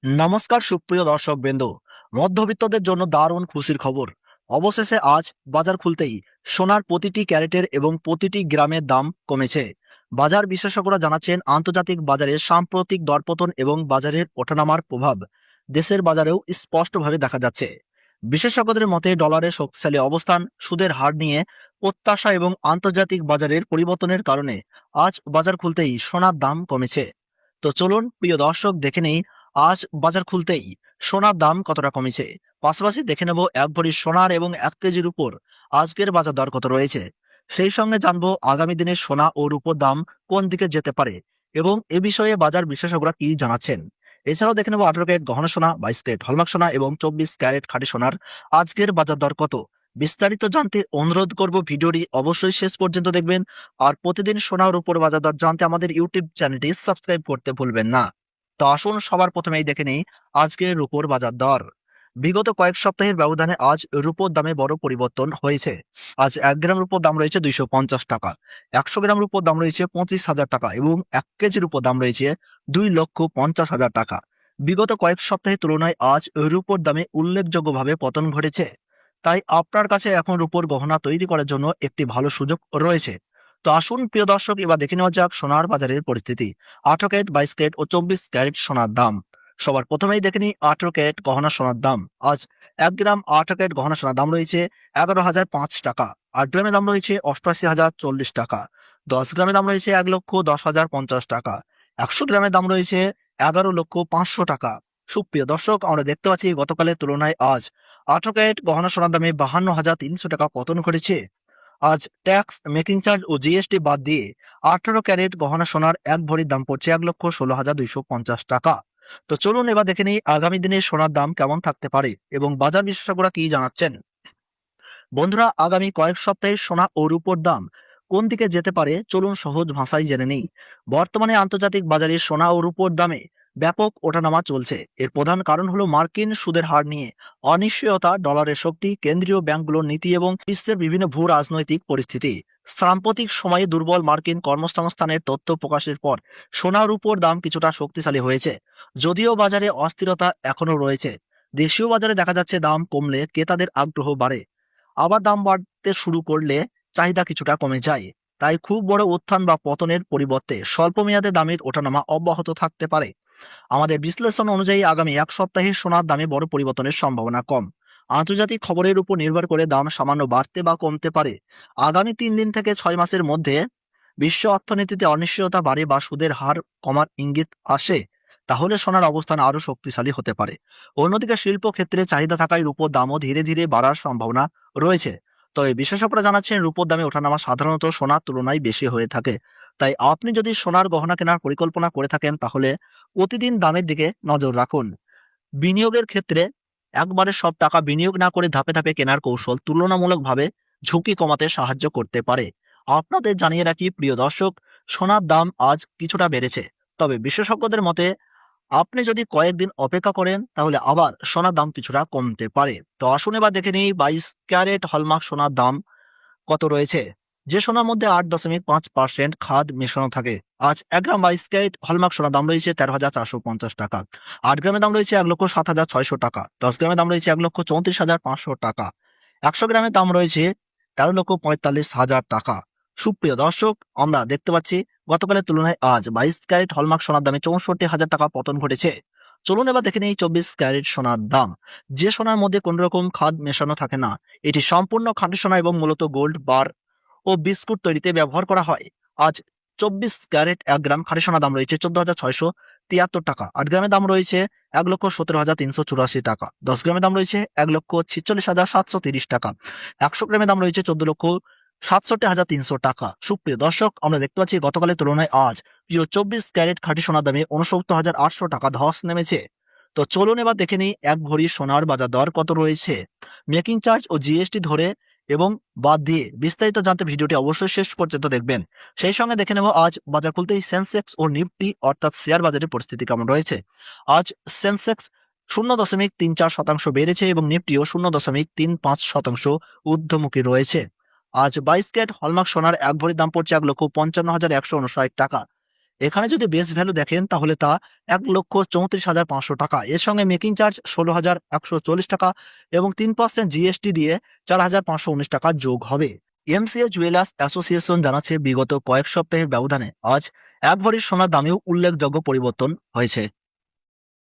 নমস্কার সুপ্রিয় দর্শকবৃন্দ। মধ্যবিত্তদের জন্য দারুণ খুশির খবর। অবশেষে আজ বাজার খুলতেই সোনার প্রতিটি ক্যারেটের এবং প্রতিটি গ্রামের দাম কমেছে। বাজার বিশেষজ্ঞরা জানাচ্ছেন, আন্তর্জাতিক বাজারে সাম্প্রতিক দরপতন এবং বাজারের ওঠানামার প্রভাব দেশের বাজারেও স্পষ্টভাবে দেখা যাচ্ছে। বিশেষজ্ঞদের মতে, ডলারের শক্তিশালী অবস্থান, সুদের হার নিয়ে প্রত্যাশা এবং আন্তর্জাতিক বাজারের পরিবর্তনের কারণে আজ বাজার খুলতেই সোনার দাম কমেছে। তো চলুন প্রিয় দর্শক, দেখে নেই আজ বাজার খুলতেই সোনার দাম কতটা কমেছে। পাশাপাশি দেখে নেব এক ভরি সোনার এবং 1 কেজির উপর আজকের বাজার দর কত রয়েছে। সেই সঙ্গে জানবো আগামী দিনে সোনা ও রূপোর দাম কোন দিকে যেতে পারে এবং এ বিষয়ে বাজার বিশেষজ্ঞরা কি জানাচ্ছেন। এছাড়াও দেখে নেব 18 ক্যারেট গহনা সোনা, 22 ক্যারেট হলমার্ক সোনা এবং 24 ক্যারেট খাঁটি সোনার আজকের বাজার দর কত। বিস্তারিত জানতে অনুরোধ করব, ভিডিওটি অবশ্যই শেষ পর্যন্ত দেখবেন। আর প্রতিদিন সোনার উপর বাজার দর জানতে আমাদের ইউটিউব চ্যানেলটি সাবস্ক্রাইব করতে ভুলবেন না। তো আসুন সবার প্রথমেই দেখে নেই আজকের রুপোর বাজার দর। বিগত কয়েক সপ্তাহের ব্যবধানে আজ রুপোর দামে বড় পরিবর্তন হয়েছে। আজ 1 গ্রাম রুপোর দাম রয়েছে 250 টাকা, 100 গ্রাম রুপোর দাম রয়েছে 25,000 টাকা এবং 1 কেজির উপর দাম রয়েছে 2,50,000 টাকা। বিগত কয়েক সপ্তাহের তুলনায় আজ রুপোর দামে উল্লেখযোগ্যভাবে পতন ঘটেছে। তাই আপনার কাছে এখন রুপোর গহনা তৈরি করার জন্য একটি ভালো সুযোগ রয়েছে। তো আসুন প্রিয় দর্শক, এবার দেখে নেওয়া যাক সোনার বাজারের পরিস্থিতি। 18 ক্যারেট, 22 ক্যারেট ও 24 ক্যারেট সোনার দাম। সবার প্রথমেই দেখে নিই 18 ক্যারেট গহনা সোনার দাম। আজ 1 গ্রাম 18 ক্যারেট গহনা সোনার দাম রয়েছে 11,005 টাকা। 8 গ্রামের দাম রয়েছে 88,040 টাকা। 10 গ্রামের দাম রয়েছে 1,10,050 টাকা। 100 গ্রামের দাম রয়েছে 11,500,000 টাকা। সুপ্রিয় দর্শক, আমরা দেখতে পাচ্ছি গতকালের তুলনায় আজ 18 ক্যারেট গহনা সোনার দামে 52,300 টাকা পতন ঘটেছে। আজ ট্যাক্স, মেকিং চার্জ ও জিএসটি বাদ দিয়ে 18 ক্যারেট গহনা সোনার এক ভরির দাম পড়ছে 1,16,250 টাকা। তো চলুন এবার দেখে নিই আগামী দিনে সোনার দাম কেমন থাকতে পারে এবং বাজার বিশেষজ্ঞরা কি জানাচ্ছেন। বন্ধুরা, আগামী কয়েক সপ্তাহে সোনা ও রূপোর দাম কোন দিকে যেতে পারে চলুন সহজ ভাষায় জেনে নেই। বর্তমানে আন্তর্জাতিক বাজারে সোনা ও রূপোর দামে ব্যাপক ওঠানামা চলছে। এর প্রধান কারণ হলো মার্কিন সুদের হার নিয়ে অনিশ্চয়তা, ডলারের শক্তি, কেন্দ্রীয় ব্যাংকগুলোর নীতি এবং বিশ্বের বিভিন্ন ভূ রাজনৈতিক পরিস্থিতি। সাম্প্রতিক সময়ে দুর্বল মার্কিন কর্মসংস্থানের তথ্য প্রকাশের পর সোনা ও রূপোর দাম কিছুটা শক্তিশালী হয়েছে। যদিও বাজারে অস্থিরতা এখনও রয়েছে, দেশীয় বাজারে দেখা যাচ্ছে দাম কমলে ক্রেতাদের আগ্রহ বাড়ে, আবার দাম বাড়তে শুরু করলে চাহিদা কিছুটা কমে যায়। তাই খুব বড় উত্থান বা পতনের পরিবর্তে স্বল্প মেয়াদে দামের ওঠানামা অব্যাহত থাকতে পারে। আমাদের বিশ্লেষণ অনুযায়ী আগামী এক সপ্তাহে সোনার দামে বড় পরিবর্তনের সম্ভাবনা কম। আন্তর্জাতিক খবরের উপর নির্ভর করে দাম সামান্য বাড়তে বা কমতে পারে। আগামী 3 দিন থেকে 6 মাসের মধ্যে বিশ্ব অর্থনীতিতে অনিশ্চয়তা বাড়ে বা সুদের হার কমার ইঙ্গিত আসে, তাহলে সোনার অবস্থান আরও শক্তিশালী হতে পারে। অন্যদিকে শিল্প ক্ষেত্রে চাহিদা থাকায় রূপোর দামও ধীরে ধীরে বাড়ার সম্ভাবনা রয়েছে। তবে বিশেষজ্ঞরা জানাচ্ছেন, রূপোর দামে ওঠানামা সাধারণত সোনার তুলনায় বেশি হয়ে থাকে। তাই আপনি যদি সোনার গহনা কেনার পরিকল্পনা করে থাকেন, তাহলে প্রতিদিন দামের দিকে নজর রাখুন। বিনিয়োগের ক্ষেত্রে একবারে সব টাকা বিনিয়োগ না করে ধাপে ধাপে কেনার কৌশল তুলনামূলকভাবে ঝুঁকি কমাতে সাহায্য করতে পারে। আপনাদের জানিয়ে রাখি প্রিয় দর্শক, সোনার দাম আজ কিছুটা বেড়েছে। তবে বিশেষজ্ঞদের মতে আপনি যদি কয়েকদিন অপেক্ষা করেন, তাহলে আবার সোনার দাম কিছুটা কমতে পারে। তো আসুন এবার দেখে নিই 22 ক্যারেট হলমার্ক সোনার দাম কত রয়েছে। যে সোনার মধ্যে 8.5% খাদ মেশানো থাকে। আজ 1 গ্রাম 22 ক্যারেট হলমার্ক সোনার দাম রয়েছে 13,450 টাকা। 8 গ্রামের দাম রয়েছে 1,07,600 টাকা। 10 গ্রামের দাম রয়েছে 1,34,500 টাকা। 100 গ্রামের দাম রয়েছে 13,45,000 টাকা। সুপ্রিয় দর্শক, আমরা দেখতে পাচ্ছি গতকালের তুলনায় আজ 22 ক্যারেট হলমার্ক সোনার দামে 64,000 টাকা পতন ঘটেছে। চলুন এবার দেখে নিই 24 ক্যারেট সোনার দাম। যে সোনার মধ্যে কোন রকম খাদ মেশানো থাকে না, এটি সম্পূর্ণ খাঁটি সোনা এবং মূলত গোল্ড বার ও বিস্কুট তৈরিতে ব্যবহার করা হয়। আজ 24 ক্যারেট 1 গ্রাম খাঁটি সোনার দাম রয়েছে 14,673 টাকা। 8 গ্রামের দাম রয়েছে 1,17,384 টাকা। 10 গ্রামের দাম রয়েছে 1,46,730 টাকা। 100 গ্রামের দাম রয়েছে 14,67,300 টাকা। সুপ্রিয় দর্শক, আমরা দেখতে পাচ্ছি গতকালের তুলনায় আজ প্রিয় 24 ক্যারেট খাঁটি সোনার দামে 69,800 টাকা ধস নেমেছে। তো চলুন এবার দেখে নিই এক ভরি সোনার বাজার দর কত রয়েছে। মেকিং চার্জ ও জিএসটি ধরে এবং বাদ দিয়ে বিস্তারিত জানতে ভিডিওটি অবশ্যই শেষ পর্যন্ত দেখবেন। সেই সঙ্গে দেখে নেব আজ বাজার খুলতেই সেন্সেক্স ও নিফটি অর্থাৎ শেয়ার বাজারের পরিস্থিতি কেমন রয়েছে। আজ সেন্সেক্স 0.34% বেড়েছে এবং নিফটিও 0.35% ঊর্ধ্বমুখী রয়েছে। আজ 22 ক্যারেট হলমার্ক সোনার এক ভরির দাম পড়ছে 1,55,159 টাকা। এখানে যদি বেস ভ্যালু দেখেন তাহলে তা 1,34,500 টাকা। এর সঙ্গে মেকিং চার্জ 16,140 টাকা এবং 3% জিএসটি দিয়ে 4,519 টাকা যোগ হবে। এমসিএ জুয়েলার্স অ্যাসোসিয়েশন জানাচ্ছে বিগত কয়েক সপ্তাহের ব্যবধানে আজ এক ভরি সোনার দামেও উল্লেখযোগ্য পরিবর্তন হয়েছে।